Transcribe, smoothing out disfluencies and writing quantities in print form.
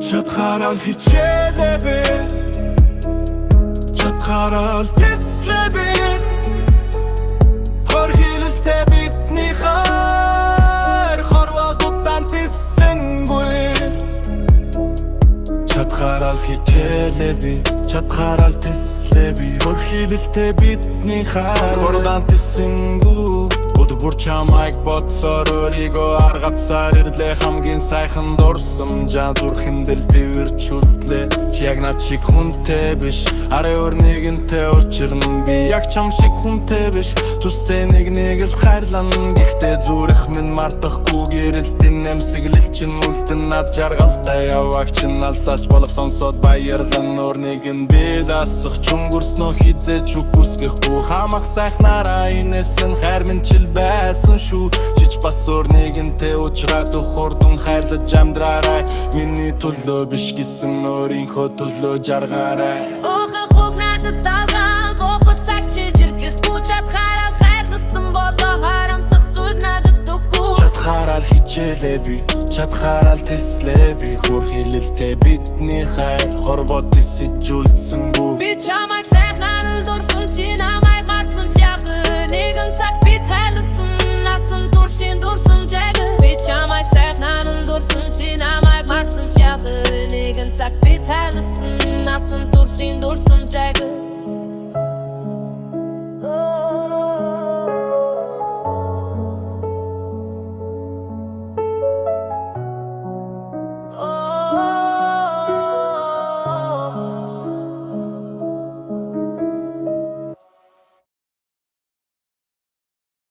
Чадхаараа л хичээлээ би Чадхаараа л тэслээ би Хор хилэлтэй бидний хайр Хорвоодуудаа тэссэнгүй Чадхаараа л хичээлээ би Чадхаараа л тэслээ би Хор хилэлтэй бидний хайр Хорвоодаа тэссэнгүй Бүр чамайг бодсоор өөрийгөө аргацаар ирлээ Хамгийн сайхан дурсамжаа зүрхэндэл тэрвэрчүүлдлээ Чи яг над шиг хүнтэй биш Арай өөр нэгэнтэй учирна Би яг чам шиг хүнтэй биш Тустэй нэг л хайрлан Гэхдээ зүрх минь мартахгүй Гэрэлтийн эмсэглэл чин үлдэн Над жаргалтай яваг чин алсаач болох сонсоод баярлан Өөр нэгэн би дасах чунгөрснөө хизээч үгүйсгэхгүй Хамах сайхнараа инээсэн хайр минь чил байсан шүү Чич бас өөр нэгэнтэй уулзраад хурдан хайрлаж амьдраарай Миний төлөө биш гэсэн өөрийнхөө төлөө жаргаарай Охин хуг надад далган Гохот цаг чи жиргэхгүй Чадхаараа хайрласан болоо харамсах зүйл надад үгүй Чадхаараа л хичээлээ би Чадхаараа л тэслээ би Хөр хилэлтэй бидний хайр Хорвоод тэсэжүүлсэнгүй Би чамайг сайхнаар л дурсан Чи намайг мартсан ч яг Нэгэн цаг би тайлсан Насан туршин дурсамжайг Би чамайг сайхнаар л дурсан Чи намайг мартсан ч яг Нэгэн цаг би тайлсан Насан туршин дурсамжайг